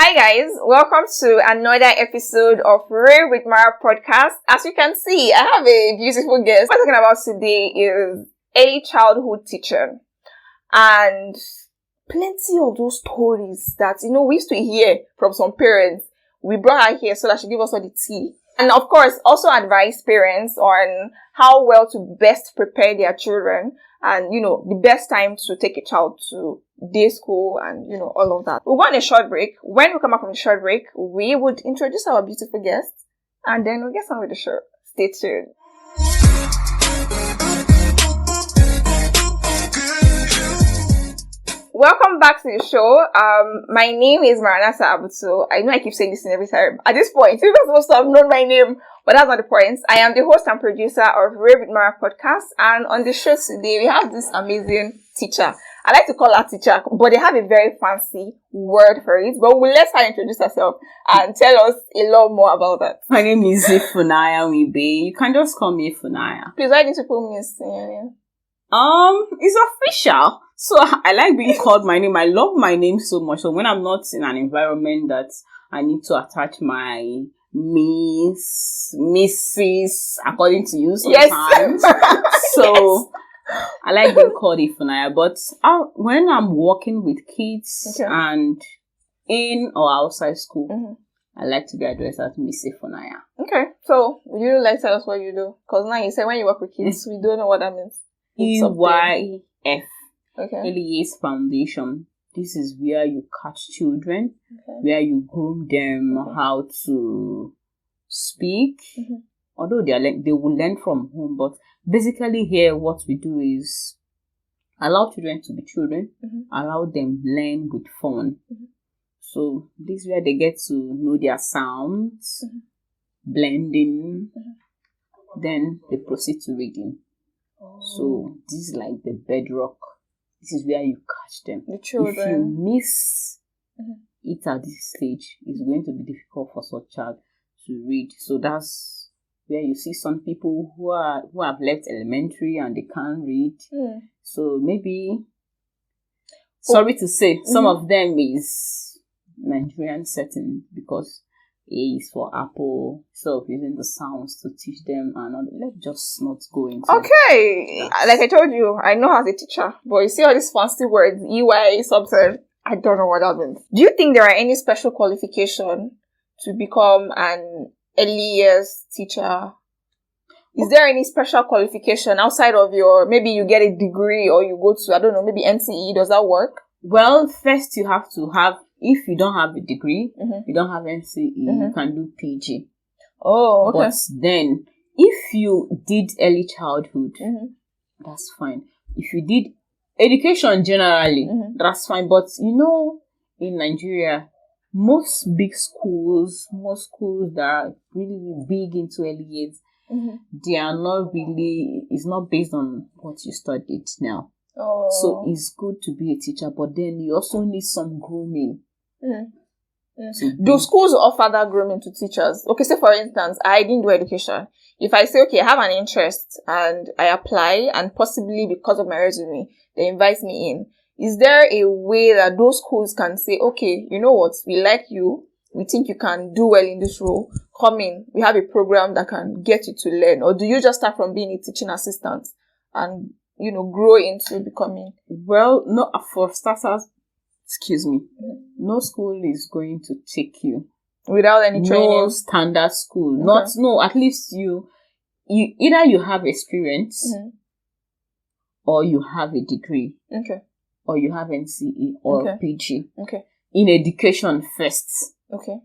Hi guys, welcome to another episode of Ray with Mara podcast. As you can see, I have a beautiful guest. What we're talking about today is early childhood teaching and plenty of those stories that, we used to hear from some parents. We brought her here so that she give us all the tea. And of course, also advise parents on how well to best prepare their children and, the best time to take a child to day school and, all of that. We'll go on a short break. When we come back from the short break, we would introduce our beautiful guest and then we'll get on with the show. Stay tuned. Welcome back to the show. My name is Maranatha Abutu. I know I keep saying this in every time. At this point, you're supposed to have known my name, but that's not the point. I am the host and producer of Ray with Mara podcast, and on the show today, we have this amazing teacher. I like to call her teacher, but they have a very fancy word for it. But we'll let her introduce herself and tell us a lot more about that. My name is Ifunanya Nwaibe. You can just call me Ifunanya. Please, why didn't you put me in your name? It's official. So I like being called my name. I love my name so much. So when I'm not in an environment that I need to attach my Miss, Mrs. according to you sometimes. Yes. So I like being called Ifunanya. But when I'm working with kids and in or outside school, I like to be addressed as Miss Ifunanya. Okay. So would you like to tell us what you do? Because now you say when you work with kids, we don't know what that means. EYF. Okay. Early Years Foundation. This is where you catch children, where you groom them how to speak. Although they will learn from home, but basically here what we do is allow children to be children, allow them learn with fun. So this is where they get to know their sounds, blending, then they proceed to reading. So this is like the bedrock. This is where you catch them. The children. If you miss it at this stage, it's going to be difficult for such a child to read. So that's where you see some people who have left elementary and they can't read. So maybe, sorry to say, some of them is Nigerian setting because A is for apple, so using the sounds to teach them, and let's just not go into. Okay, like I told you, I know as a teacher, but you see all these fancy words, EY something. I don't know what that means. Do you think there are any special qualification to become an early years teacher? Is there any special qualification outside of maybe you get a degree or you go to, I don't know, maybe NCE? Does that work? Well, first you have to have. If you don't have a degree, you don't have NCE, you can do PG. Oh, okay. But then, if you did early childhood, that's fine. If you did education generally, that's fine. But in Nigeria, most schools that are really big into early years, they are not really, it's not based on what you studied now. Oh. So it's good to be a teacher, but then you also need some grooming. Do schools offer that grooming to teachers? Okay, say for instance, I didn't do education. If I say, okay, I have an interest and I apply and possibly because of my resume, they invite me in. Is there a way that those schools can say, okay, you know what, we like you, we think you can do well in this role, come in, we have a program that can get you to learn? Or do you just start from being a teaching assistant and grow into becoming? Well, no, for starters, excuse me, no school is going to take you without any training. No standard school. At least you either you have experience or you have a degree. Okay. Or you have NCE or PG. Okay. In education first. Okay.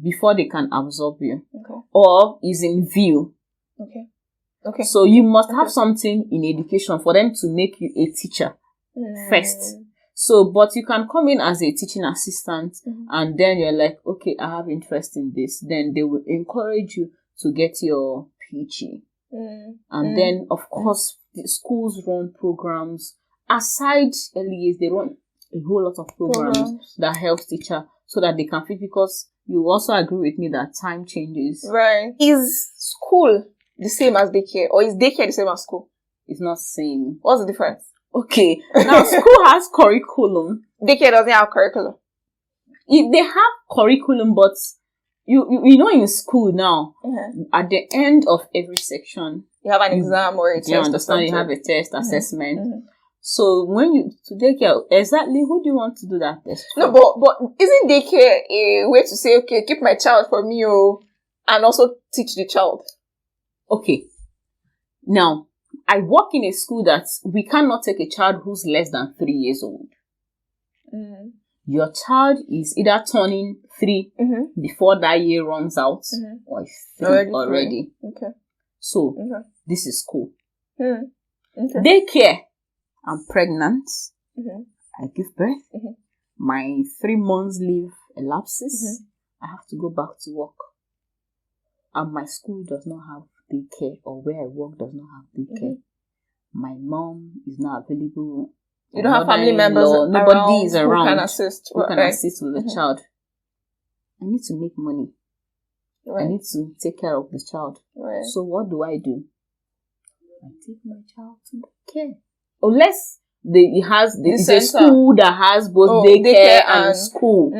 Before they can absorb you. Okay. Or is in view. Okay. Okay. So you must have something in education for them to make you a teacher first. So, but you can come in as a teaching assistant and then you're like, okay, I have interest in this. Then they will encourage you to get your PG. And then, of course, the schools run programs. Aside early years, they run a whole lot of programs that help teacher so that they can fit, because you also agree with me that time changes. Right. Is school the same as daycare, or is daycare the same as school? It's not the same. What's the difference? Okay. Now, school has curriculum. Daycare doesn't have curriculum. They have curriculum, but you know, in school now, at the end of every section, you have an exam or a test. You understand? You have a test assessment. So when you to daycare, exactly who do you want to do that test for? No, but isn't daycare a way to say, okay, keep my child for me, and also teach the child? Okay. Now, I work in a school that we cannot take a child who's less than 3 years old. Your child is either turning 3 before that year runs out, or is 3 already. Okay. So, this is school. Okay. Daycare. I'm pregnant. I give birth. My 3 months leave elapses. I have to go back to work. And my school does not have daycare, or where I work does not have daycare. My mom is not available. You don't have family members nobody is around who can assist with the child. I need to make money. I need to take care of the child. So what do? I take my child to daycare. Unless it's a school that has both daycare and school.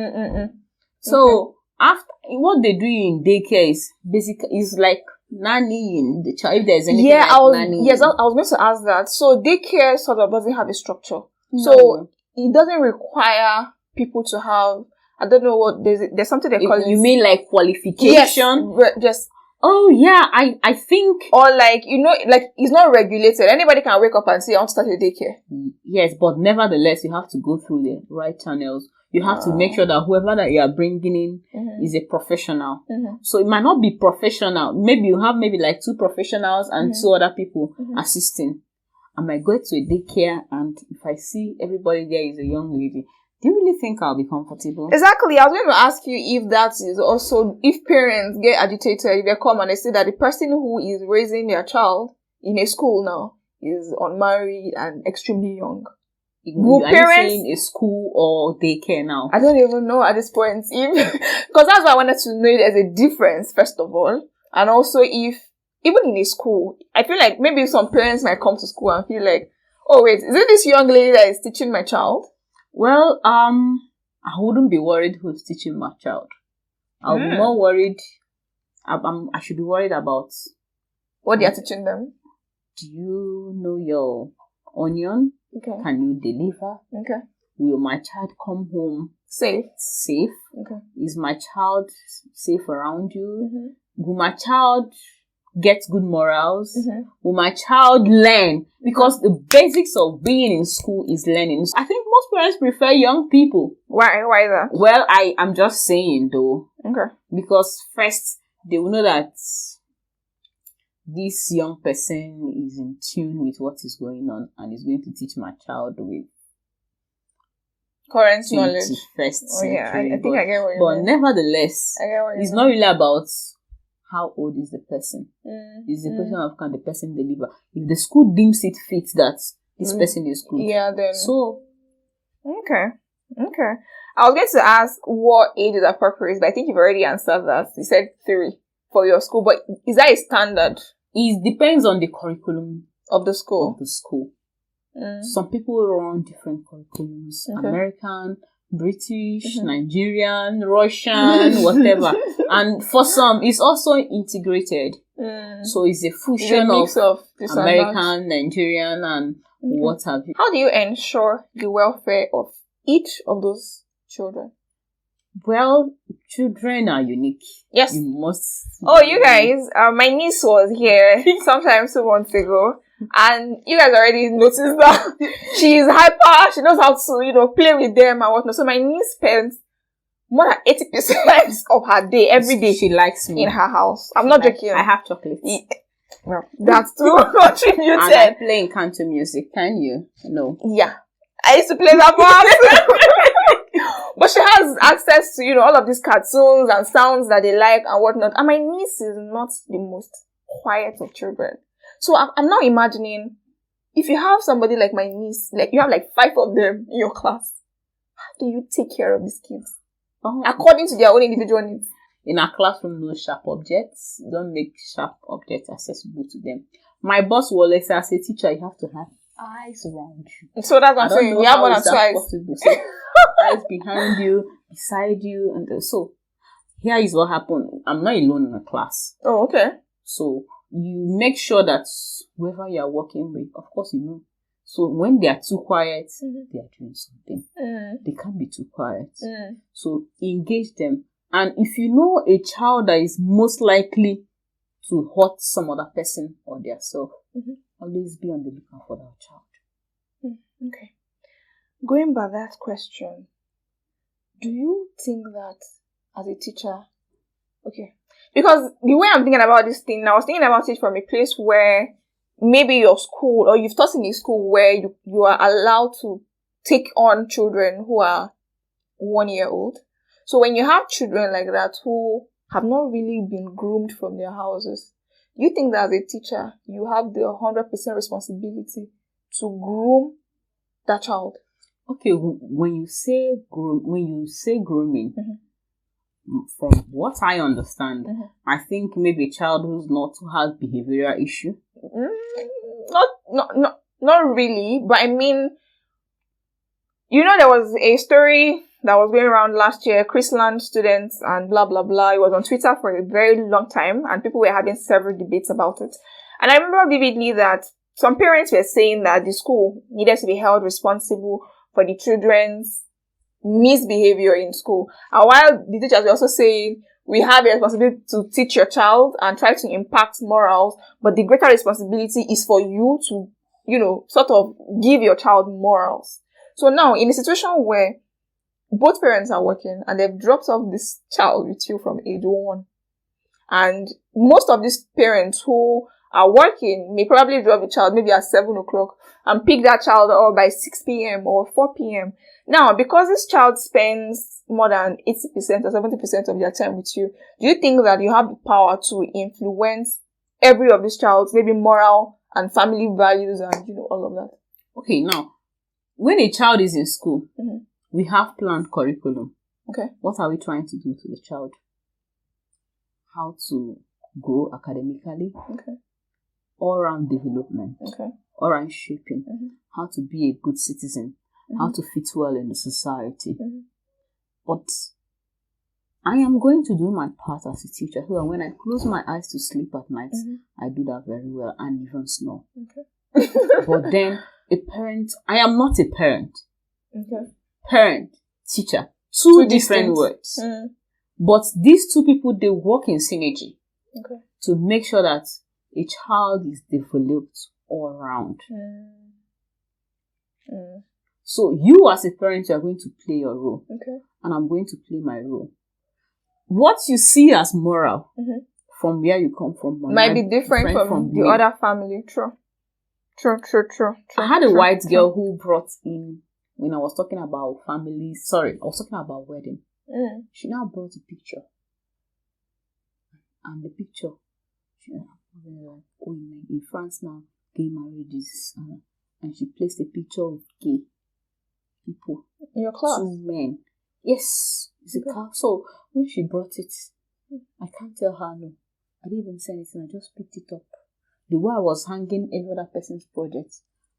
So after what they do in daycare is like nannying the child. If there's anything nannying. Yes, I was going to ask that. So daycare sort of doesn't have a structure. No. So it doesn't require people to have, I don't know what, there's something they call it. You mean like qualification? Yes, just. Oh yeah, I think. Or like, like it's not regulated. Anybody can wake up and say, I want to start a daycare. Yes, but nevertheless, you have to go through the right channels. You have to make sure that whoever that you are bringing in is a professional. So it might not be professional. Maybe you have like 2 professionals and 2 other people assisting. I might go to a daycare, and if I see everybody there is a young lady, do you really think I'll be comfortable? Exactly. I was going to ask you if that is also, if parents get agitated, if they come and they say that the person who is raising their child in a school now is unmarried and extremely young. Are you saying a school or daycare now? I don't even know at this point. Because that's why I wanted to know if there's a difference, first of all. And also if, even in a school, I feel like maybe some parents might come to school and feel like, oh wait, is it this young lady that is teaching my child? Well, I wouldn't be worried who's teaching my child. I'll be more worried. I should be worried about what they are teaching them. Do you know your onion? Okay. Can you deliver? Okay. Will my child come home safe? Okay. Is my child safe around you? Will my child get good morals? Will my child learn? Because the basics of being in school is learning. I think most parents prefer young people. Why that? Well, I'm just saying though. Okay. Because first, they will know that this young person is in tune with what is going on and is going to teach my child with current knowledge. 21st century. I think I get what you mean. But nevertheless, it's not really about how old is the person. It's the question of can the person deliver. If the school deems it fit that this person is good. Yeah, then. So. Okay. I was going to ask what age is appropriate, but I think you've already answered that. You said 3 for your school, but is that a standard? It depends on the curriculum of the school. Some people run different curriculums. American, British, Nigerian, Russian, whatever. And for some, it's also integrated. So it's a fusion of American, Nigerian, and what have you. How do you ensure the welfare of each of those children? Well, children are unique. Yes. You must. Oh, you guys, my niece was here sometime 2 months ago. And you guys already noticed that she's hyper. She knows how to, play with them and whatnot. So my niece spends more than 80% of her day, every day. She likes me in her house. I'm not joking. I have chocolate. Well, that's too contributed. And I play in country music. Can you? No. Yeah, I used to play that part. But she has access to, all of these cartoons and sounds that they like and whatnot. And my niece is not the most quiet of children. So I'm now imagining, if you have somebody like my niece, like you have like 5 of them in your class, how do you take care of these kids? According to their own individual needs. In our classroom, no sharp objects. Don't make sharp objects accessible to them. My boss will always say, as a teacher, you have to have eyes around you. So that's what I'm saying. You have more than two eyes. Possible. So, eyes behind you, beside you, and so here is what happened. I'm not alone in a class. Oh, okay. So you make sure that whoever you are working with, of course, you know. So when they are too quiet, they are doing something. They can't be too quiet. So engage them. And if you know a child that is most likely to hurt some other person or theirself, always be on the lookout for that child. Okay. Going by that question, do you think that as a teacher, okay, because the way I'm thinking about this thing, I was thinking about it from a place where maybe your school, or you've taught in a school where you are allowed to take on children who are 1 year old. So when you have children like that who have not really been groomed from their houses, do you think that as a teacher, you have the 100% responsibility to groom that child? Okay, when you say grooming, from what I understand, I think maybe a child who has behavioral issue. Not really, but I mean, you know, there was a story that was going around last year, Chrisland students and blah, blah, blah. It was on Twitter for a very long time and people were having several debates about it. And I remember vividly that some parents were saying that the school needed to be held responsible for the children's misbehavior in school. And while the teachers were also saying, we have a responsibility to teach your child and try to impact morals, but the greater responsibility is for you to, sort of give your child morals. So now, in a situation where both parents are working and they've dropped off this child with you from age 1, and most of these parents who are working may probably drop the child maybe at 7 o'clock and pick that child up by 6 p.m. or 4 p.m. Now, because this child spends more than 80% or 70% of their time with you, do you think that you have the power to influence every of these child's maybe moral and family values and, all of that? Okay, now, when a child is in school, we have planned curriculum. Okay. What are we trying to do to the child? How to grow academically. Okay. All-round development. Okay. All-round shaping. How to be a good citizen. How to fit well in the society. But I am going to do my part as a teacher so that when I close my eyes to sleep at night, I do that very well and even snore. Okay. But then a parent, I am not a parent. Okay. Parent, teacher, two different words. But these two people, they work in synergy to make sure that a child is developed all around. So you as a parent, you are going to play your role. Okay. And I'm going to play my role. What you see as moral from where you come from might be different from the other family. True. I had a white girl who brought in, when I was talking about families, I was talking about wedding. She now brought a picture. And the picture, in France now, gay marriages. And she placed a picture of gay people. In your class? 2 men. Yes. It's a car. So when she brought it, I can't tell her no. I didn't even say anything. I just picked it up. The way I was hanging every other person's project,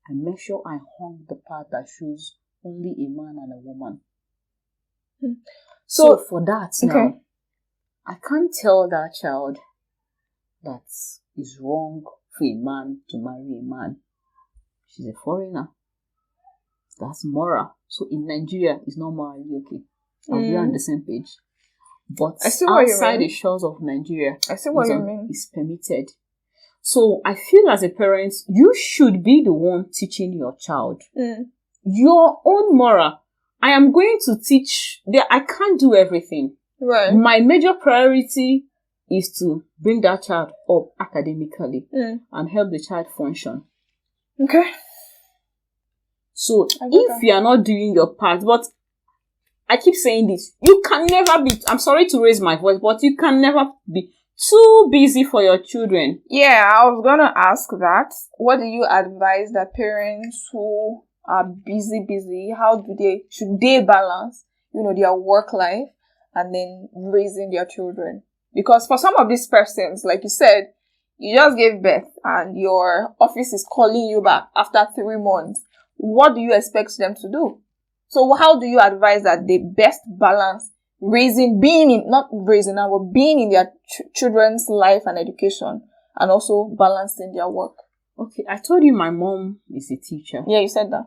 I made sure I hung the part that shows only a man and a woman. So for that now, I can't tell that child that it's wrong for a man to marry a man. She's a foreigner. That's moral. So in Nigeria, it's not morally okay. Are we on the same page? But outside the shores of Nigeria, it's permitted. So I feel as a parent, you should be the one teaching your child your own moral. I am going to teach. I can't do everything. Right. My major priority is to bring that child up academically and help the child function. Okay. So if you are not doing your part, but I keep saying this, you can never be, I'm sorry to raise my voice, but you can never be too busy for your children. Yeah, I was going to ask that. What do you advise that parents who are busy, should they balance, their work life and then raising their children? Because for some of these persons, like you said, you just gave birth and your office is calling you back after 3 months, what do you expect them to do? So how do you advise that they best balance being in their children's life and education, and also balancing their work? Okay, I told you my mom is a teacher. Yeah, you said that.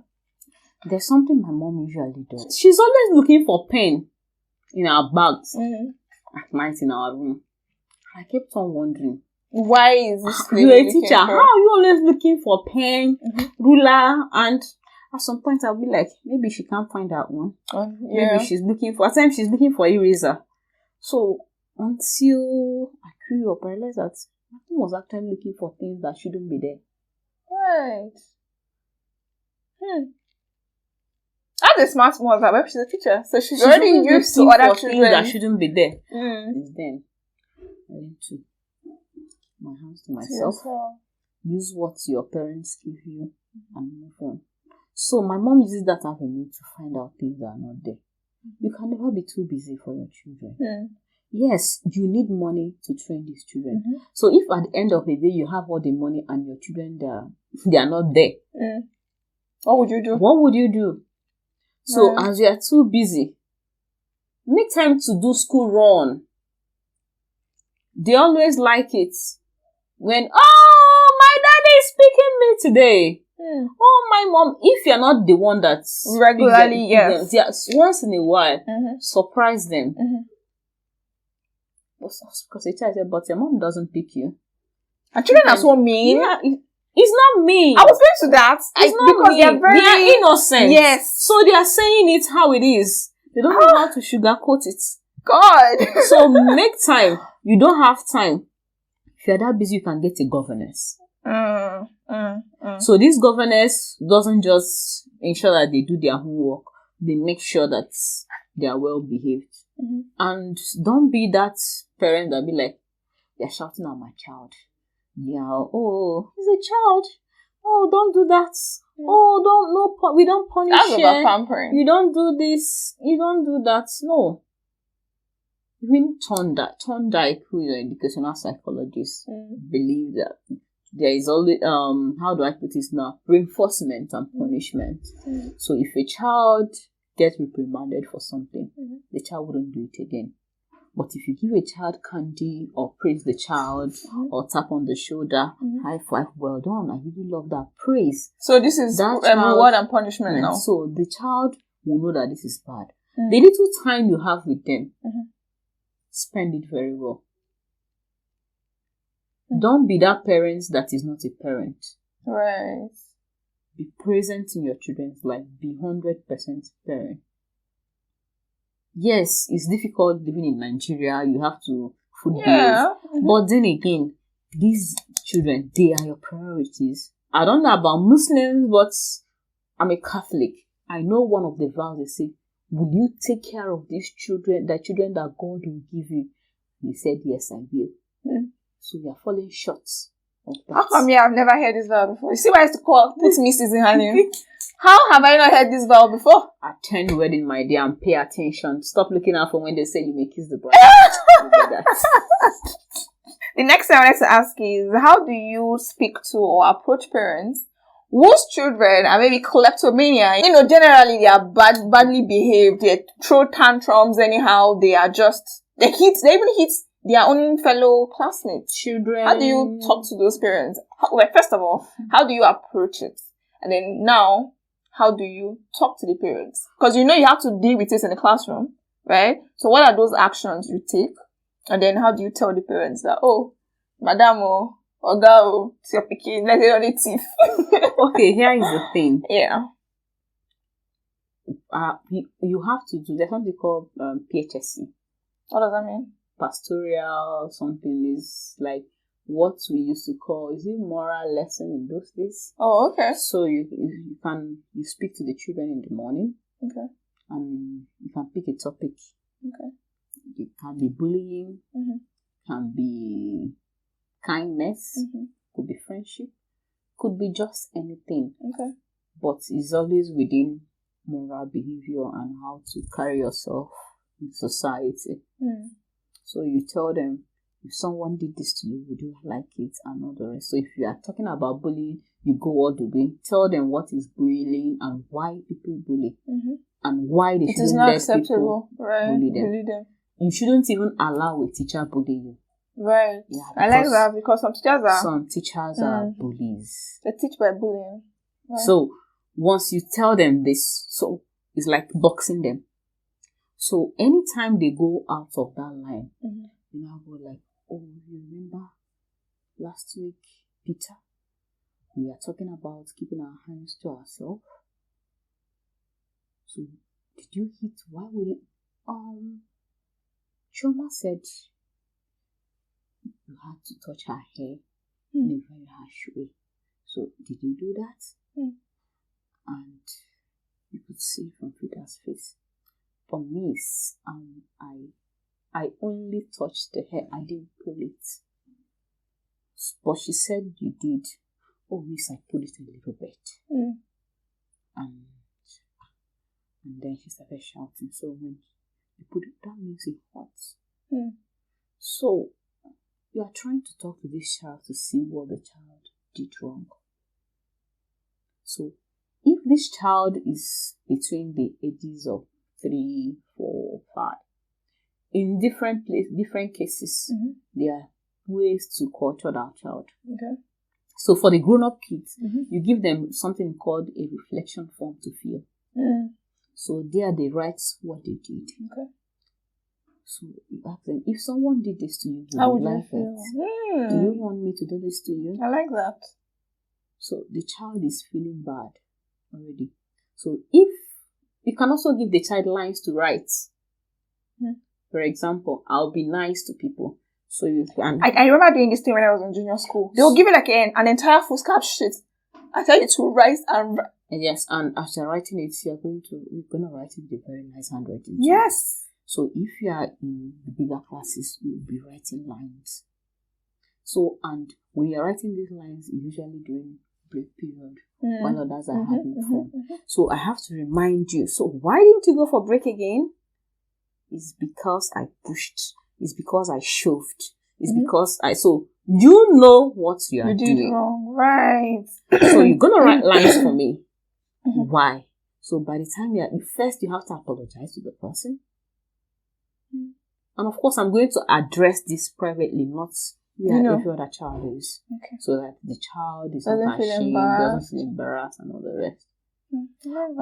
There's something my mom usually does. She's always looking for pen in our bags at night in our room. I kept on wondering, why is this? You're a teacher. How are you always looking for pen, ruler, and at some point I'll be like, maybe she can't find that one. Maybe she's looking for. At times she's looking for eraser. So until I grew up, I realized that my mom was actually looking for things that shouldn't be there. Right. That's a smart mother. Maybe she's a teacher, so she's already used to other children that shouldn't be there. It's then I went to my house to myself. Use what your parents give you and move on. So my mom uses that avenue to find out things that are not there. You can never be too busy for your children. Yes, you need money to train these children. So if at the end of the day you have all the money and your children they are not there, what would you do? What would you do? So as you are too busy, make time to do school run. They always like it when, oh, my daddy is speaking me today. Oh, my mom. If you're not the one that's regularly, yes, once in a while, surprise them. Because the child said, but your mom doesn't pick you. And children are so mean. Yeah, it's not mean. I was going to that. It's not mean. They are innocent. Yes. So they are saying it how it is. They don't know how to sugarcoat it. God. So make time. You don't have time. If you're that busy, you can get a governess. So this governess doesn't just ensure that they do their homework. They make sure that they are well behaved. And don't be that parent that be like, they're shouting at my child. Yeah, oh, he's a child. Oh, don't do that. Oh, we don't punish That's you. about pampering. You don't do this. You don't do that. No. Even Thorndike, who is an educational psychologist, believe that there is always, how do I put this now? Reinforcement and punishment. So if a child gets reprimanded for something, the child wouldn't do it again. But if you give a child candy or praise the child or tap on the shoulder, high five, well done, I really love that praise. So this is that reward and punishment now. So the child will know that this is bad. The little time you have with them, spend it very well. Don't be that parent that is not a parent. Right. Be present in your children's life. Be 100% parent. Yes, it's difficult living in Nigeria. You have to food bills. But then again, these children, they are your priorities. I don't know about Muslims, but I'm a Catholic. I know one of the vows they say, will you take care of these children, the children that God will give you? You said, yes, I will. So you are falling short of that. How come I've never heard this vow before? You see why I used to put Mrs. in her name? How have I not heard this vow before? Attend wedding, my dear, and pay attention. Stop looking out for when they say you may kiss the bride. The next thing I wanted to ask is, how do you speak to or approach parents whose children are maybe kleptomania? Generally they are badly behaved. They throw tantrums anyhow. They even hit their own fellow classmates. Children. How do you talk to those parents? First of all, how do you approach it? And then now, how do you talk to the parents? Because you have to deal with this in the classroom, right? So what are those actions you take? And then how do you tell the parents that, oh, madam, oga, it's your pikin, let it on the teeth. Okay, here is the thing. Yeah. You have to do, there's something called PHSC. What does that mean? Pastoral something is like what we used to call, is it moral lesson in those days? Oh, okay. So you speak to the children in the morning. Okay. And you can pick a topic. Okay. It can be bullying, can be kindness, could be friendship, could be just anything. Okay. But it's always within moral behavior and how to carry yourself in society. So you tell them, if someone did this to you, would you like it, and all the rest. So if you are talking about bullying, you go all the way. Tell them what is bullying and why people bully, and why they shouldn't let people bully them. You shouldn't even allow a teacher bully you. Right. Yeah, I like that, because some teachers are bullies. They teach by bullying. Right. So once you tell them this, so it's like boxing them. So anytime they go out of that line, you now go like, oh, you remember last week, Peter? We are talking about keeping our hands to ourselves. So did you hit? Why would it? Choma said you had to touch her hair in a very harsh way. So did you do that? And you could see from Peter's face. For me, I only touched the hair. I didn't pull it. But she said you did. Oh, miss, I pulled it a little bit. And then she started shouting. So when you put it, that means it hurts. So you are trying to talk to this child to see what the child did wrong. So if this child is between the ages of 3, 4, 5, in different cases, there are ways to culture that child. Okay. So for the grown-up kids, you give them something called a reflection form to fill. So there they write what they did. Okay. So you ask them, if someone did this to you, how would you feel? Do you want me to do this to you? I like that. So the child is feeling bad already. So if you can also give the child lines to write. For example, I'll be nice to people. So you can. I remember doing this thing when I was in junior school. They will give you like an entire foolscap sheet. I tell you to write and. Yes, and after writing it, you're going to write it with a very nice handwriting. Yes. So if you are in the bigger classes, you'll be writing lines. So, and when you're writing these lines, you're usually during break period while others are having fun. So I have to remind you. So why didn't you go for break again? It's because I pushed. It's because I shoved. It's because so you know what you are doing. Did wrong, right? So you're gonna write lines for me. Why? So by the time first you have to apologize to the person. And of course, I'm going to address this privately, not where every other child is. Okay. So that the child is not ashamed, doesn't feel embarrassed, and all the rest.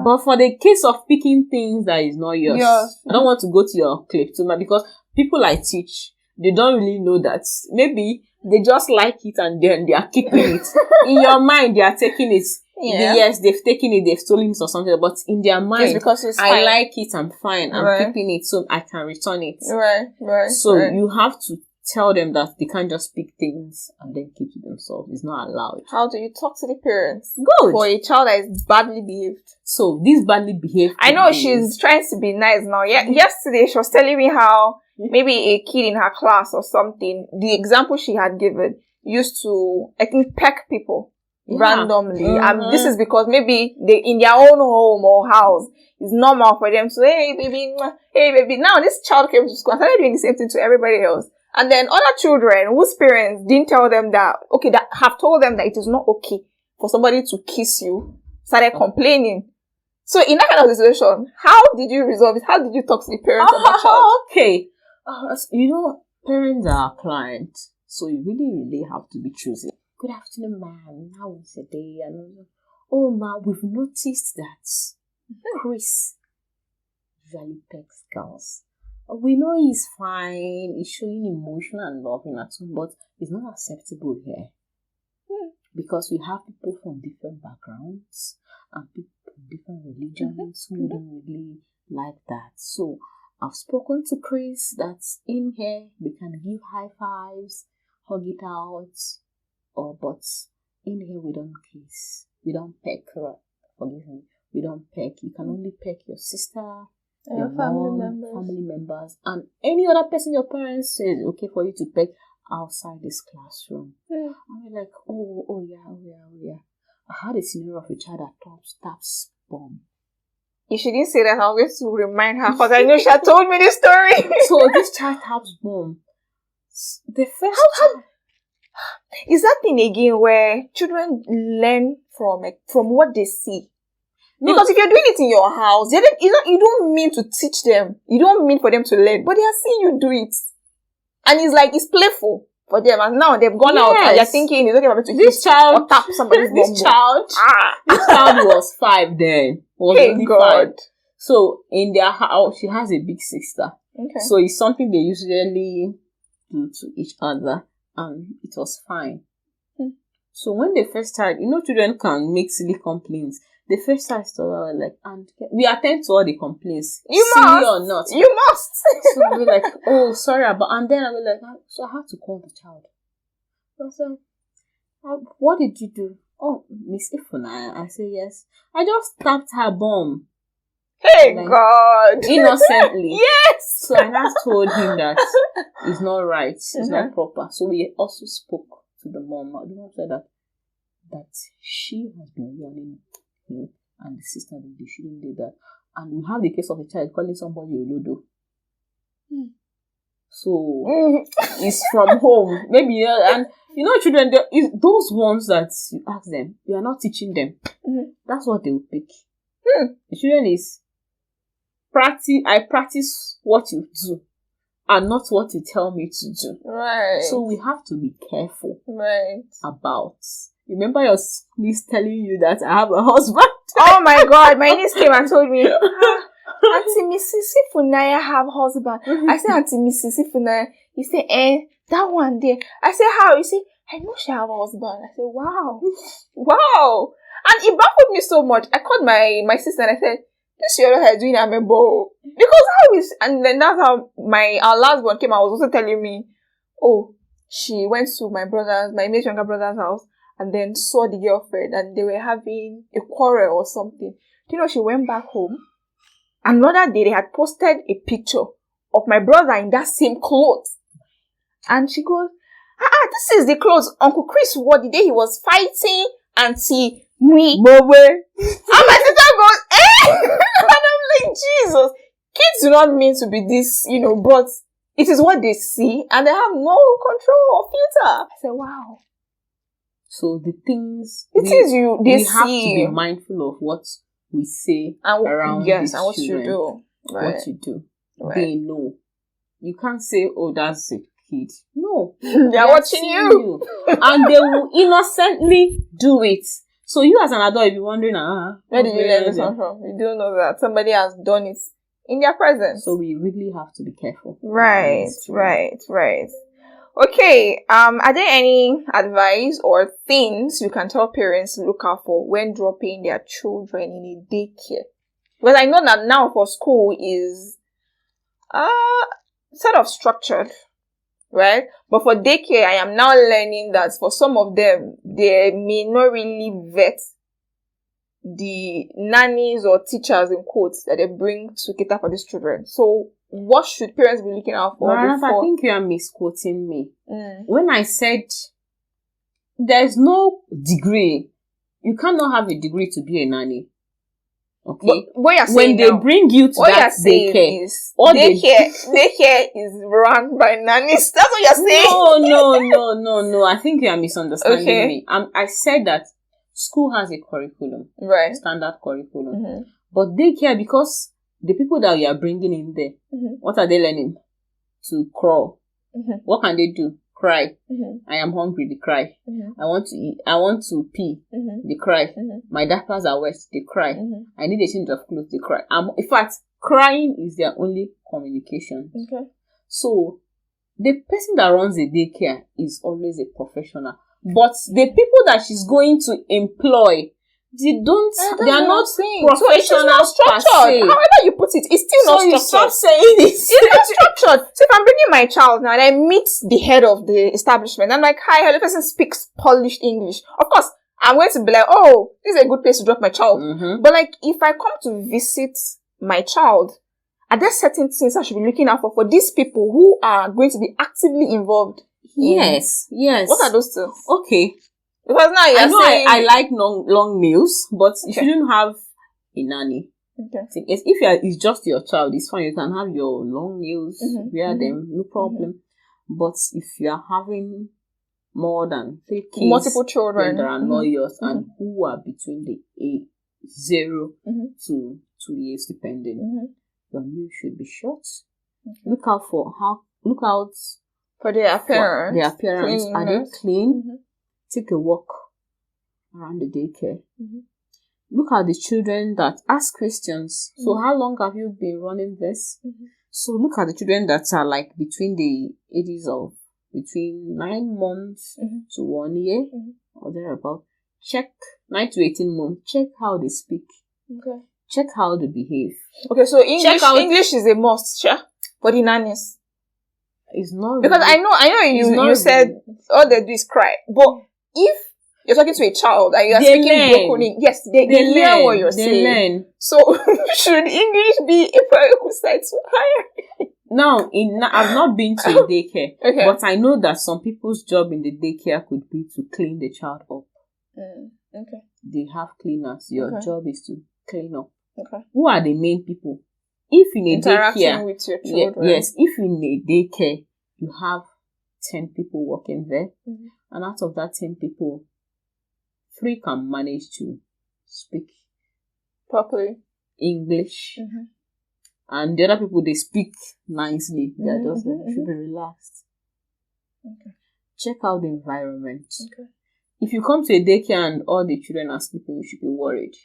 But for the case of picking things that is not yours, I don't want to go to your kleptoma, because people I teach, they don't really know that. Maybe they just like it and then they are keeping it. In your mind, they are taking it. Yes, they've taken it, they've stolen it or something, but in their mind, because it's I like it, I'm fine, I'm keeping it, so I can return it. Right. So you have to tell them that they can't just pick things and then keep to themselves. It's not allowed. How do you talk to the parents? Good. For a child that is badly behaved. So this badly behaved. I know she's trying to be nice now. Yesterday she was telling me how maybe a kid in her class or something, the example she had given, used to, I think, peck people randomly. And this is because maybe they, in their own home or house, it's normal for them to, hey baby. Now this child came to school and started doing the same thing to everybody else. And then other children whose parents didn't tell them that have told them that it is not okay for somebody to kiss you, started complaining. So in that kind of situation, how did you resolve it? How did you talk to the parents of the child? Okay. Parents are our clients, so you really have to be choosy. Good afternoon, ma'am. How was the day? And oh, ma'am, we've noticed that Chris usually pecks girls. We know he's fine, he's showing emotion and love in at home, but it's not acceptable here. Because we have people from different backgrounds and people from different religions who don't really like that. So I've spoken to Chris that in here we can give high fives, hug it out, but in here we don't kiss, we don't peck, forgive me, we don't peck. You can only peck your sister, your family members, and any other person your parents says okay for you to peck outside this classroom. And we're like, oh yeah. I had a scenario of a child that taps bomb. If she didn't say that, I'm going to remind her because I know she had told me this story. So this child taps bomb. The first How is that thing again where children learn from what they see? Because if you're doing it in your house, you don't mean to teach them. You don't mean for them to learn, but they are seeing you do it. And it's playful for them. And now they've gone out and they're thinking it's okay for me to this child or tap somebody's this child was 5 then. Was only God. 5. So in their house, she has a big sister. Okay. So it's something they usually do to each other, and it was fine. So when they first started, children can make silly complaints. The first started to like, and we attend to all the complaints. You silly must. or not. You must. So we're like, oh, sorry about, and then I was like, so I had to call the child. I said, what did you do? Oh, Miss Ifunanya. I said, yes. I just tapped her bum. Hey, like, God. Innocently. Yes. So I now told him that it's not right. It's not proper. So we also spoke to the mom. The mom said that she has been warning him and the sister that they shouldn't do that. And we have the case of a child calling somebody Olodo. So it's from home. Maybe, and children, those ones that you ask them, you are not teaching them. That's what they will pick. The children is I practice what you do and not what you tell me to do. Right. So we have to be careful. Right. About. Remember your niece telling you that I have a husband? Oh my God, my niece came and told me, Auntie Mrs. Ifunanya have husband. I said, Auntie Mrs. Ifunanya. He said, that one there. I said, how? He said, I know she have a husband. I said, wow. Wow. And it baffled me so much. I called my sister and I said, this your daughter is doing a bow. Because how is, and then that's how our last one came. I was also telling me, oh, she went to my immediate younger brother's house and then saw the girlfriend and they were having a quarrel or something. She went back home. Another day they had posted a picture of my brother in that same clothes. And she goes, this is the clothes Uncle Chris wore the day he was fighting Auntie Nwaibe. And my sister goes, and I'm like, Jesus, kids do not mean to be this, but it is what they see and they have no control or filter. I said, wow. So the things they we see. have to be mindful of what we say and around these and what children, you do. Right. What you do. Right. They know. You can't say, oh, that's a kid. No. They're watching you. And they will innocently do it. So you as an adult, you'll be wondering, where did you learn this one from? You don't know that somebody has done it in their presence. So we really have to be careful. Right. Okay, are there any advice or things you can tell parents to look out for when dropping their children in a daycare? Because I know that now for school is sort of structured, right? But for daycare, I am now learning that for some of them, they may not really vet the nannies or teachers in quotes that they bring to cater for these children. So what should parents be looking out for? I think you are misquoting me. When I said there's no degree, you cannot have a degree to be a nanny. Okay. But what you're saying when they bring you to that daycare, daycare is run by nannies. That's what you're saying. No. I think you are misunderstanding me. I said that school has a curriculum, right? Standard curriculum, but daycare, because the people that you are bringing in there, what are they learning? To crawl. What can they do? Cry. I am hungry, they cry. I want to eat. I want to pee, they cry. My diapers are wet, they cry. I need a change of clothes, they cry. In fact, crying is their only communication. Okay. So, the person that runs a daycare is always a professional. But the people that she's going to employ, they are not professional structured. However you put it, it's still not structured. You stop saying it. It's not structured. So if I'm bringing my child now and I meet the head of the establishment, I'm like, hi, the person speaks polished English. Of course, I'm going to be like, oh, this is a good place to drop my child. But like, if I come to visit my child, are there certain things I should be looking out for these people who are going to be actively involved? Yes. What are those two? Okay. Because now you're saying... I like long nails, but you shouldn't have a nanny. Okay. If it's just your child, it's fine. You can have your long nails, wear them, no problem. But if you are having more than 3 kids, multiple children that are not yours, and who are between the age 0 to 2 years, depending, your meal should be short. Look out for their appearance. Are they clean? Take a walk around the daycare. Look at the children that ask questions. So how long have you been running this? So look at the children that are like between the ages of between 9 months to 1 year or thereabout. Check 9 to 18 months. Check how they speak. Okay. Check how they behave. Okay, so English is a must, sure, for the nannies. It's not because really, I know you said all they do is cry. But if you're talking to a child and you are speaking broken English, yes, they hear what you're saying. Learn. So should English be a prerequisite to hire? Now, I've not been to a daycare, but I know that some people's job in the daycare could be to clean the child up. Okay. They have cleaners. Your job is to clean up. Okay. Who are the main people? If in a interacting daycare, with your children. Yes. If in a daycare you have 10 people working there, and out of that 10 people, 3 can manage to speak properly English, and the other people, they speak nicely. They are just should be relaxed. Okay. Check out the environment. Okay. If you come to a daycare and all the children are sleeping, you should be worried.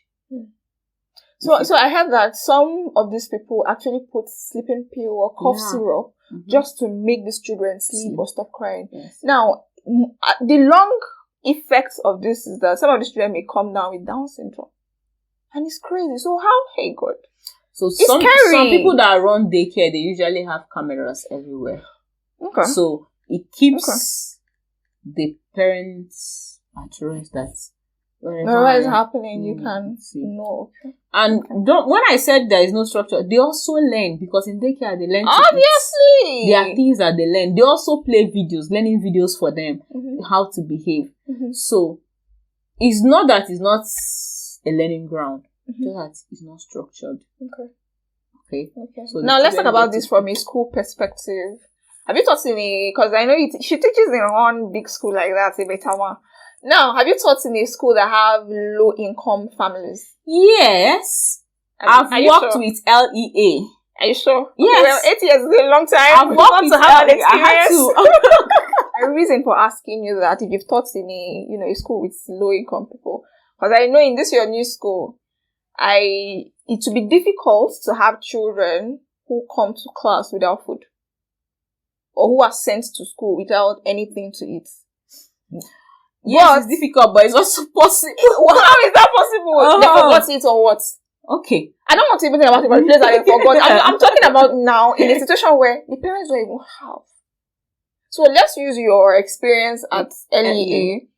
So I heard that some of these people actually put sleeping pill or cough syrup just to make these children sleep or stop crying. Yes. Now, the long effects of this is that some of these children may come down with Down syndrome. And it's crazy. So how? Hey, God. So some people that run daycare, they usually have cameras everywhere. Okay. So it keeps the parents at rest that whatever is happening, you can know. And when I said there is no structure, they also learn, because in daycare they learn. Obviously, there are things that they learn. They also play videos, learning videos for them, how to behave. So it's not that it's not a learning ground, just that it's not structured. Okay. So now let's talk about this from a school perspective. Have you taught because I know she teaches in one big school like that, in Betama. Now, have you taught in a school that have low-income families? Yes. I've worked with LEA. Are you sure? Yes. Okay, well, 8 years is a long time. I've worked with LEA. I had to. A reason for asking you that, if you've taught in a school with low-income people, because I know in your new school, it would be difficult to have children who come to class without food, or who are sent to school without anything to eat. Yes, it's difficult, but it's also possible. How is that possible? They forgot it or what? Okay. I don't want to even think about it, but the place that they forgot. I'm talking about now in a situation where the parents don't even have. So let's use your experience at LEA.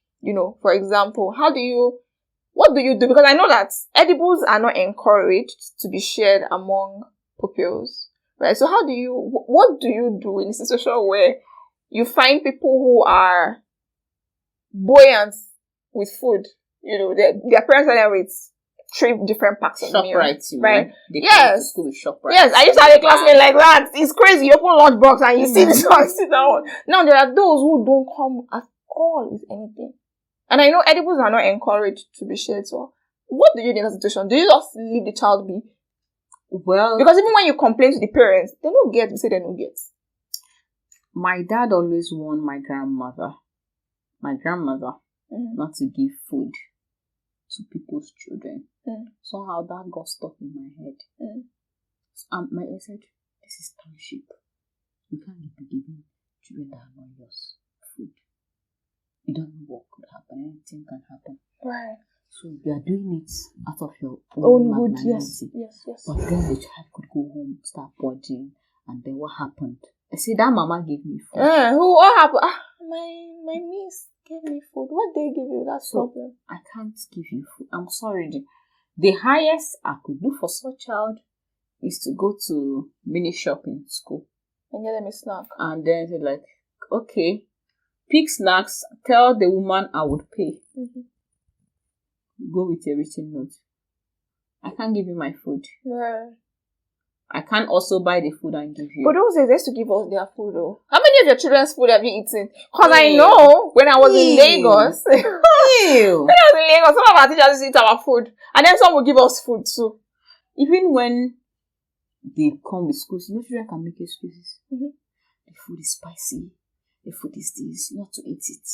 For example, what do you do? Because I know that edibles are not encouraged to be shared among pupils, right? So what do you do in a situation where you find people who are buoyant with food? Their parents are there with 3 different packs of meal, right? Yes. To school with ShopRite. Yes, I used to have a classmate like that. It's crazy. You open lunch box and you see this one, sit down. Now there are those who don't come at all with anything. And I know edibles are not encouraged to be shared. So what do you do in that situation? Do you just leave the child be? Well, because even when you complain to the parents, they don't get, you say they don't get. My dad always warned my grandmother not to give food to people's children. Somehow that got stuck in my head. So my dad said, this is township. You can't be giving children that are not yours food. You don't know what could happen. Anything can happen. Right. So you are doing it out of your own magnanimity. Yes. But then the child could go home, start purging, and then what happened? I said, that mama gave me food. What happened? My niece gave me food. What they give you? That's problem. I can't give you food. I'm sorry. The highest I could do for such a child is to go to mini shop in school and get them a snack. And then they're like, okay, pick snacks. Tell the woman I would pay. Go with a written note. I can't give you my food. Right. I can't also buy the food and give you. But those days, they used to give us their food, though. How many of your children's food have you eaten? Because I know when I was in Lagos, when I was in Lagos, some of our teachers used to eat our food. And then some would give us food too. Even when they come with schools, children can make excuses. Mm-hmm. The food is spicy. The food is this, not to eat it.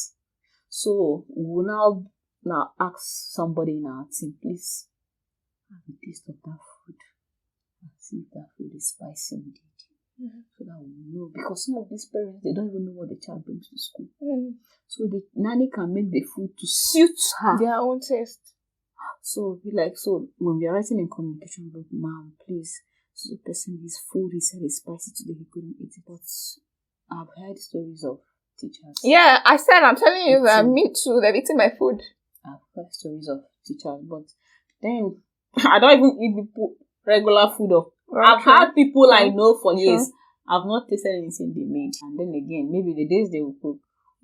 So we will now ask somebody in our team, please have a taste of that food and see if that food is spicy indeed. Mm-hmm. So that we know, because some of these parents, they don't even know what the child brings to school. Mm-hmm. So the nanny can make the food to suit her, their own taste. So when we are writing in communication book, ma'am, please, so the person, his food, he said is spicy today, he couldn't eat it. But I've heard stories of teachers. Yeah, I'm telling you that me too, they've eaten my food. I've heard stories of teachers, but then I don't even eat people regular food. I've had people I know for years. I've not tasted anything they made. And then again, maybe the days they will cook,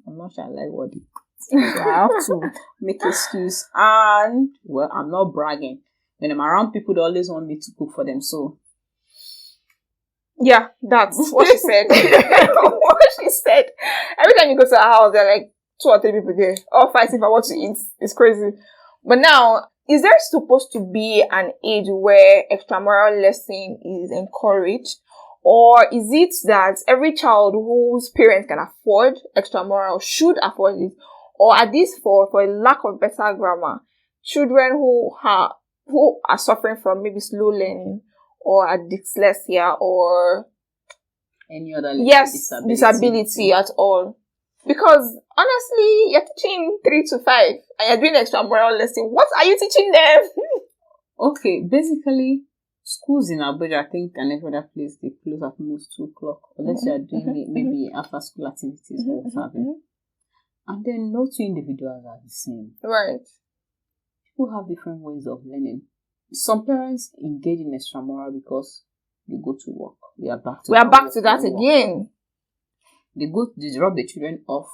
I'm not sure I like what they cook. So I have to make excuse. And, well, I'm not bragging. When I'm around people, they always want me to cook for them. So, yeah, that's what she said. What she said. Every time you go to our house, there are like 2 or 3 people there, all fighting for what to eat. It's crazy. But now, is there supposed to be an age where extramural lesson is encouraged? Or is it that every child whose parents can afford extramural should afford it? Or at least for a lack of better grammar, children who are suffering from maybe slow learning or dyslexia or any other disability at all? Because honestly, you're teaching 3 to 5 and you're doing extramural lesson. What are you teaching them? Okay, basically, schools in Abuja, I think, and every other place, they close at almost 2 o'clock, unless you are doing maybe after school activities or something. And then no 2 individuals are the same. Right. People have different ways of learning. Some parents engage in extramural because they go to work. We are back to that again. They drop the children off.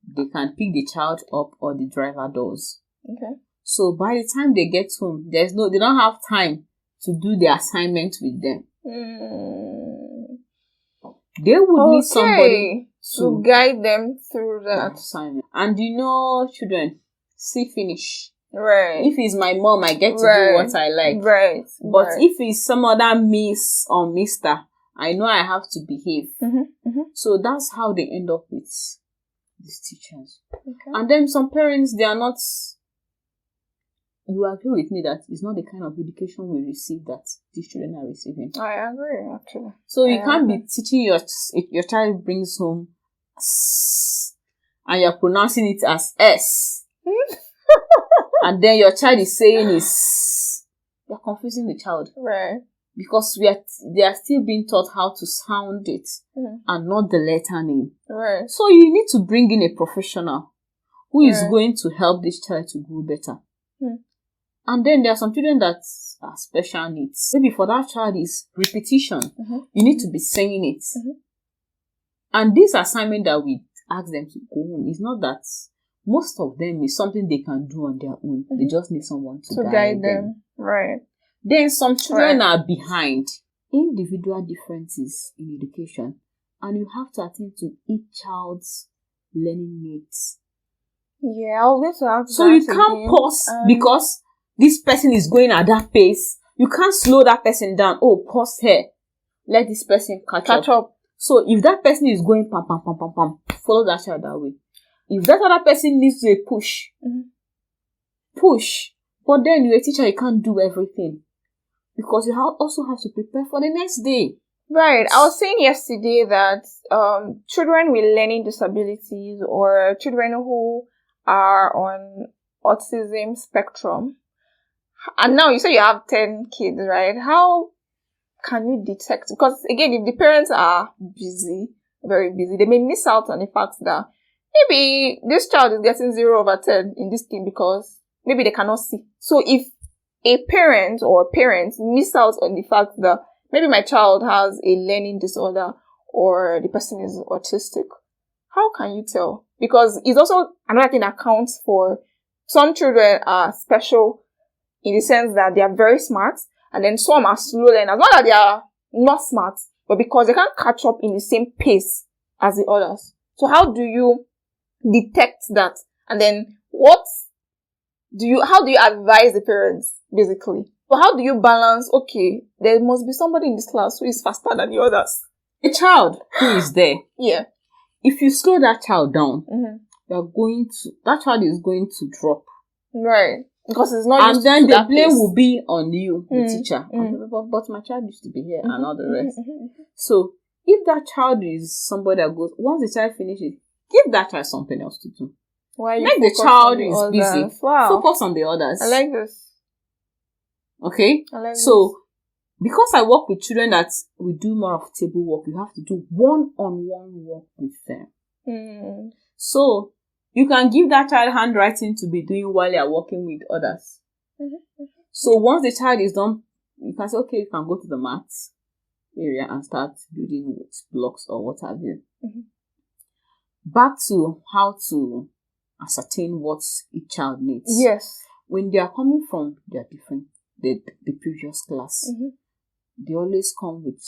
They can pick the child up or the driver does. Okay. So by the time they get home, they don't have time to do the assignment with them. They would need somebody to guide them through that assignment. And children see finish. Right. If it's my mom, I get to do what I like. Right. But if it's some other miss or mister, I know I have to behave. So that's how they end up with these teachers. Okay. And then some parents, they are not. You agree with me that it's not the kind of education we receive that these children are receiving. I agree, actually. So you can't be teaching your child brings home S, and you're pronouncing it as S. And then your child is saying is, you're confusing the child. Right. Because they are still being taught how to sound it and not the letter name. Right. So you need to bring in a professional who is going to help this child to grow better. And then there are some children that are special needs. Maybe for that child is repetition. You need to be saying it. And this assignment that we ask them to go home is not that most of them is something they can do on their own. They just need someone to guide them. Right. Then some children are behind. Individual differences in education. And you have to attend to each child's learning needs. Yeah, I was going to ask. So you can't pause because this person is going at that pace. You can't slow that person down. Oh, pause here. Let this person catch up. So if that person is going pam, pam, pam, pam, pam, follow that child that way. If that other person needs a push, push. But then you're a teacher, you can't do everything. Because you also have to prepare for the next day. Right. I was saying yesterday that children with learning disabilities or children who are on autism spectrum, and now you say you have 10 kids, right? How can you detect? Because again, if the parents are busy, very busy, they may miss out on the fact that maybe this child is getting 0/10 in this thing because maybe they cannot see. So if a parent or parents miss out on the fact that maybe my child has a learning disorder or the person is autistic, how can you tell? Because it's also another thing that counts for some children are special in the sense that they are very smart, and then some are slow learners. Not that they are not smart, but because they can't catch up in the same pace as the others. So how do you detect that? And then how do you advise the parents, basically? But how do you balance, okay, there must be somebody in this class who is faster than the others? A child who is there. Yeah. If you slow that child down, that child is going to drop. Right. Because it's not used to that and then the blame pace. will be on you, the teacher. But my child used to be here and all the rest. So, if that child is somebody that goes, once the child finishes, give that child something else to do. Make the child is busy. Wow. Focus on the others. I like this. Okay? I like so, because I work with children that we do more of table work, you have to do one-on-one work with them. So, you can give that child handwriting to be doing while you are working with others. So, once the child is done, you can say, okay, you can go to the maths area and start building with blocks or what have you. Back to how to ascertain what each child needs. Yes. When they are coming from the previous class, they always come with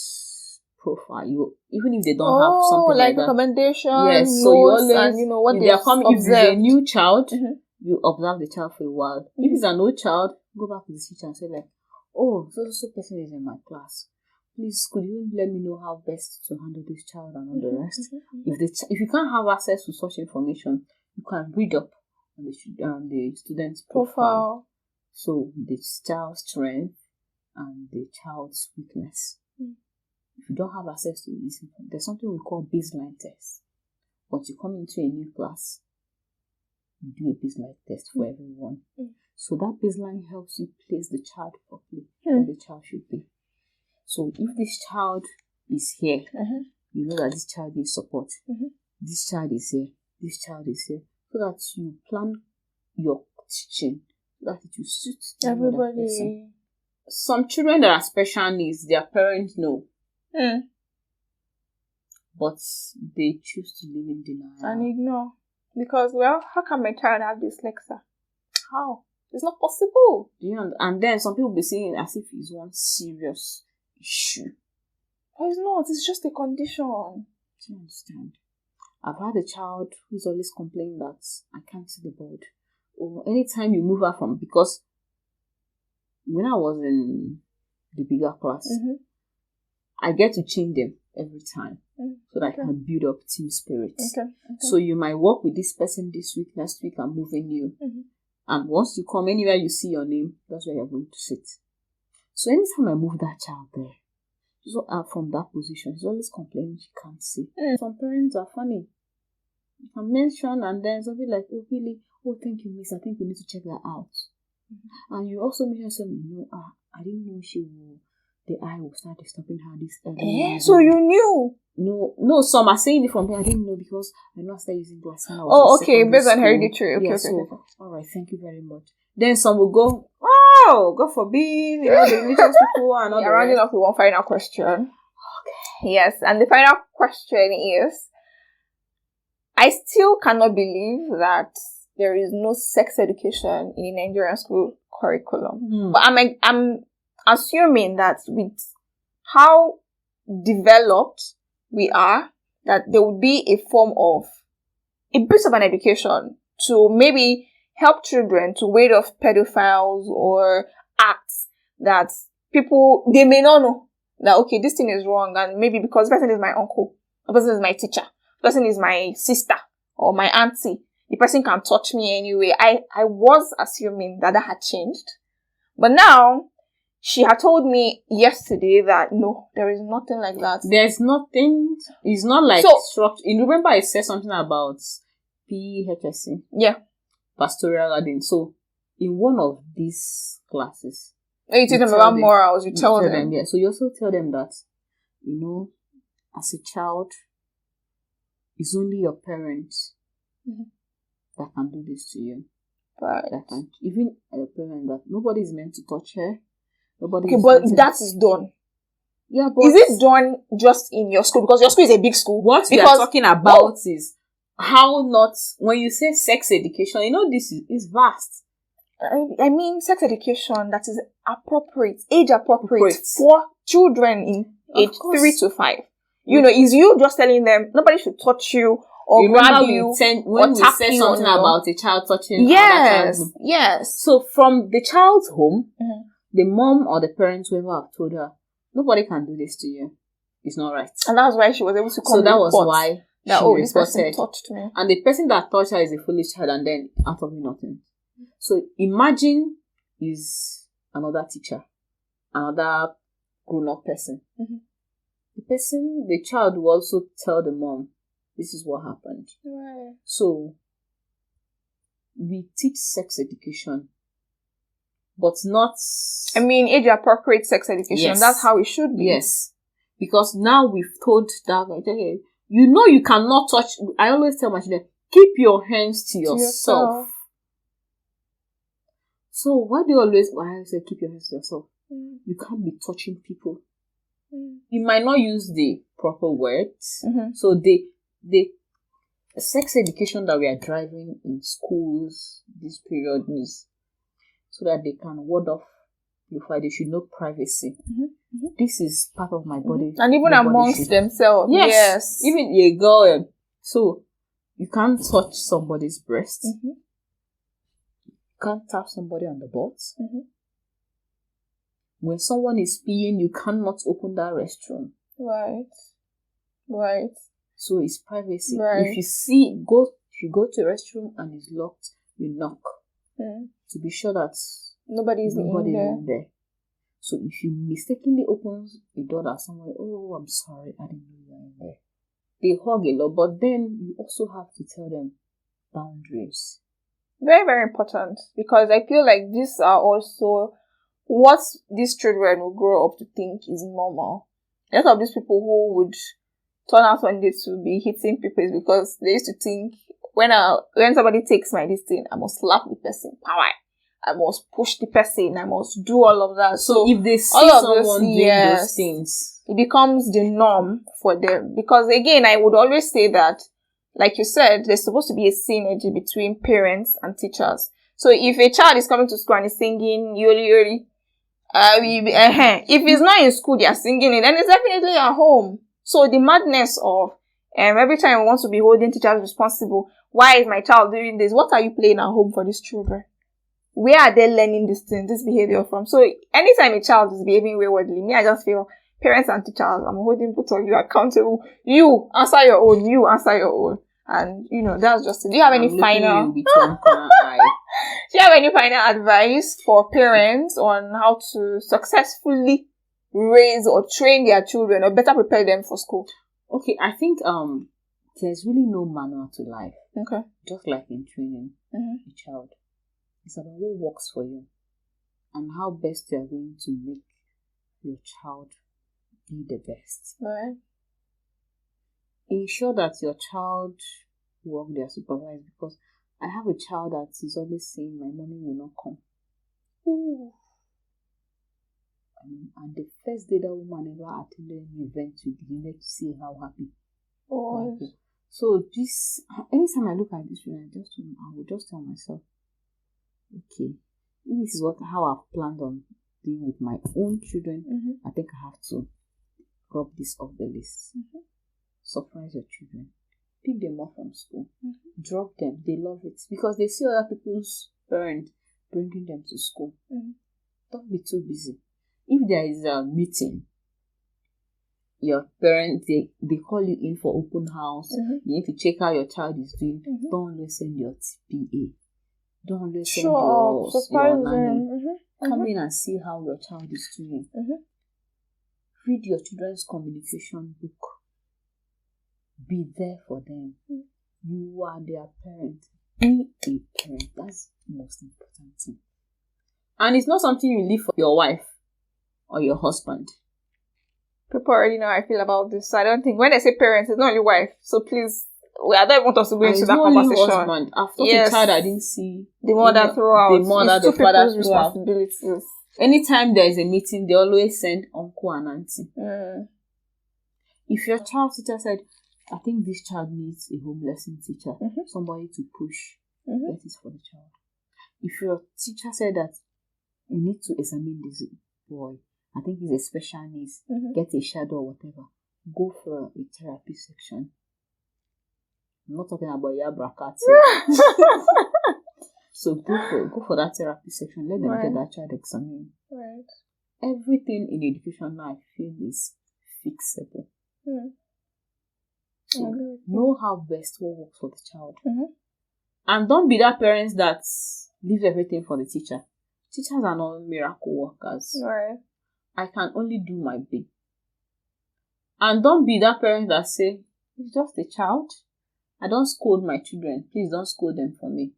profile. Even if they don't have something like that. Recommendation, yes, so you always, and what if they they are coming, if it's a new child, Mm-hmm. you observe the child for a while. If it's an old child, go back to the teacher and say like, oh, so person is in my class. Please, could you let me know how best to handle this child and all the rest? If you can't have access to such information, you can read up on the student's profile. So the child's strength and the child's weakness. If you don't have access to this, there's something we call baseline test. Once you come into a new class, you do a baseline test for everyone. So that baseline helps you place the child properly where the child should be. So if this child is here, you know that this child needs support. This child is here. This child is here. So that you plan your teaching so that it will suit everybody. Some children that are special needs, their parents know. But they choose to live in denial. And ignore. Because, well, how can my child have dyslexia? How? It's not possible. And then some people be seeing it as if it's one serious issue. But it's not. It's just a condition. Do you understand? I've had a child who's always complaining that I can't see the board. Or anytime you move her from, because when I was in the bigger class, I get to change them every time so that I can build up team spirit. So you might work with this person this week, next week I'm moving you. And once you come anywhere you see your name, that's where you're going to sit. So anytime I move that child there, she's from that position, she's always complaining she can't see. Some parents are funny. You can mention and then something like, oh really? Oh thank you miss, I think we need to check that out. And you also mention something, I didn't know the eye will start disturbing her this early. So you knew? No, some are saying it from me. I didn't know because I know I started using glasses. Okay, based on hereditary. Okay. Alright, thank you very much. Then some will go, oh, God forbid, the religious people and all the rounding up with one final question. Okay. Yes, and the final question is, I still cannot believe that there is no sex education in the Nigerian school curriculum. But I'm assuming that with how developed we are, that there would be a form of a bit of an education to maybe help children to ward off pedophiles or acts that people, they may not know that, okay, this thing is wrong, and maybe because the person is my uncle, the person is my teacher, the person is my sister or my auntie, the person can touch me anyway. I was assuming that had changed. But now, she had told me yesterday that no, there is nothing like that. There's nothing. It's not like structure. You remember I said something about PHSC? Yeah. Pastoral garden. So, in one of these classes, you teach them about morals. You tell them. Yeah. So you also tell them that, as a child, it's only your parents that can do this to you. Right. That can, even a parent that nobody is meant to touch her. Okay, but that is done. Yeah, but is it done just in your school? Because your school is a big school. What we are talking about is how not, when you say sex education, this is vast. I mean, sex education that is appropriate, age appropriate for children in age 3 to 5. You know, is you just telling them nobody should touch you or grab you when or we tap said you something on about a child touching yes, another child. yes. So from the child's home, the mom or the parents, whoever have told her, nobody can do this to you. It's not right. And that's why she was able to come. So that was why this person touched me. And the person that touched her is a foolish child, and then out of nothing. So imagine is another teacher, another grown-up person. The child will also tell the mom, this is what happened. Right. So we teach sex education, but not... I mean, age-appropriate sex education. Yes. That's how it should be. Yes. Because now we've told that, okay, you know you cannot touch... I always tell my children, keep your hands to yourself. So why I say keep your hands to yourself? You can't be touching people. You might not use the proper words. So the sex education that we are driving in schools this period is so that they can ward off before they should know privacy. This is part of my body. And even amongst themselves. Yes. Even a girl. So you can't touch somebody's breast. You can't tap somebody on the butt. When someone is peeing, you cannot open that restroom. Right. So it's privacy. Right. If you go to a restroom and it's locked, you knock to be sure that nobody is in there. So if you mistakenly open the door that someone, oh, I'm sorry, I didn't know you were in there. They hug a lot, but then you also have to tell them boundaries. Very, very important, because I feel like these are also what these children will grow up to think is normal. A lot of these people who would turn out one day to be hitting people is because they used to think when somebody takes my this thing, I must slap the person. I must push the person. I must do all of that. So if they see someone doing those things, it becomes the norm for them. Because again, I would always say that, like you said, there's supposed to be a synergy between parents and teachers. So if a child is coming to school and is singing Yoli Yoli, if he's not in school, they are singing it, then it's definitely at home. So the madness of every time we want to be holding teachers responsible, why is my child doing this? What are you playing at home for these children? Where are they learning this behavior from? So anytime a child is behaving waywardly, I just feel parents and teachers, I'm holding both of you accountable. You answer your own. You answer your own. And, that's just it. Do you have any final... Do you have any final advice for parents on how to successfully raise or train their children or better prepare them for school? Okay, I think there's really no manual to life. Okay. Just like in training a child. It's about what works for you and how best you are going to make your child be the best. Right. Ensure that your child work their supervised, because I have a child that is always saying my money will not come. Ooh. And the first day that woman ever attended an event, we needed to see how happy. Oh. So this, anytime I look at this, I will just tell myself, okay, this is how I've planned on dealing with my own children. I think I have to drop this off the list. Surprise your children. Pick them up from school. Drop them. They love it because they see other people's parents bringing them to school. Don't be too busy. If there is a meeting, your parents, they call you in for open house. You need to check how your child is doing. Don't always send your PA. Don't always send your nanny. Come in and see how your child is doing. Read your children's communication book. Be there for them. You are their parent. Be a parent. That's the most important thing. And it's not something you leave for your wife or your husband. People already know how I feel about this. I don't think when I say parents, it's not your wife. So please, I don't want us to go into that conversation. Husband. I've taught a child I didn't see the mother throughout. The mother, it's the father's responsibilities. Anytime there is a meeting, they always send uncle and auntie. If your child's teacher said, I think this child needs a home lesson teacher, somebody to push, that is for the child. If your teacher said that you need to examine this boy, I think he's a special needs, get a shadow or whatever, go for a therapy section. I'm not talking about your brackets. So go for that therapy section. Let them get that child examined. Right. Everything in education now, I feel, is fixable. So know how best what works for the child. And don't be that parent that leaves everything for the teacher. Teachers are not miracle workers. Right. I can only do my bit. And don't be that parent that say, it's just a child. I don't scold my children. Please don't scold them for me.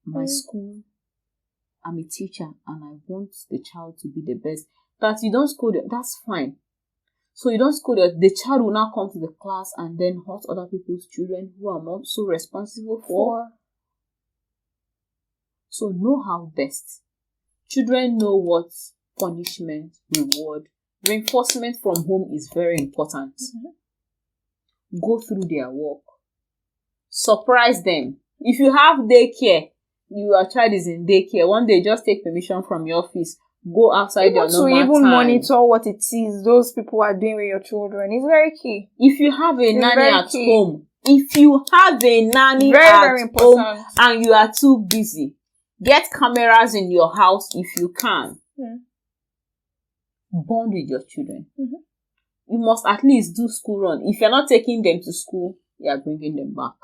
My school, I'm a teacher and I want the child to be the best. That you don't scold them, that's fine. So you don't scold them. The child will now come to the class and then hurt other people's children who I'm also responsible for. So know how best. Children know what punishment, reward, reinforcement from home is very important. Go through their work. Surprise them. If you have daycare, your child is in daycare, one day just take permission from your office, go outside your normal time. Even monitor what it is those people are doing with your children. It's very key. If you have a nanny at home, and you are too busy, get cameras in your house if you can. Bond with your children. You must at least do school run. If you're not taking them to school, you are bringing them back.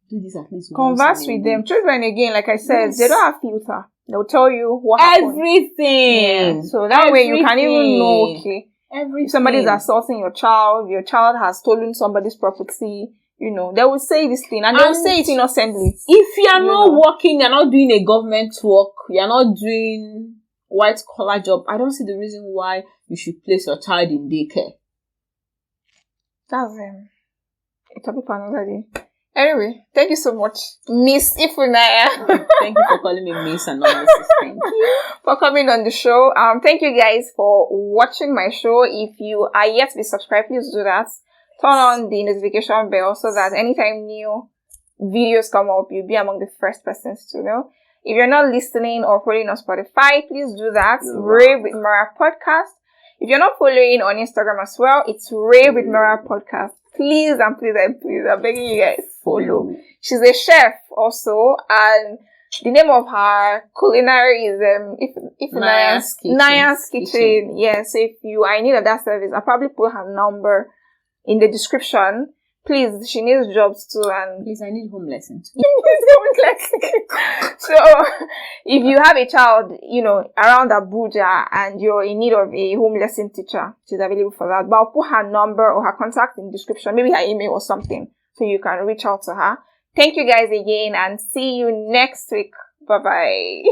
Do this at least once. Converse with them. Children, again, like I said, they don't have filter. They'll tell you what happened. Everything. So that way you can even know, okay, if somebody's assaulting your child has stolen somebody's property, they will say this thing and they will say it innocently. If you are not working, you're not doing a government work, you're not doing white collar job, I don't see the reason why you should place your child in daycare. That's a topic for another day. Anyway, thank you so much, Miss Ifunanya. Thank you for calling me Miss and not Mrs. Thank you for coming on the show. Thank you guys for watching my show. If you are yet to be subscribed, please do that. Turn on the notification bell so that anytime new videos come up, you'll be among the first persons to know. If you're not listening or following on Spotify, please do that. Rave with Mara Podcast. If you're not following on Instagram as well, it's Rave with Mara Podcast. Please, I'm begging you guys, follow. She's a chef also, and the name of her culinary is Ifunanya's Kitchen. Yes, so if you are in need of that service, I'll probably put her number in the description. Please, she needs jobs too, and please, I need home lessons. So, if you have a child, around Abuja and you're in need of a home lesson teacher, she's available for that. But I'll put her number or her contact in the description, maybe her email or something, so you can reach out to her. Thank you guys again and see you next week. Bye-bye.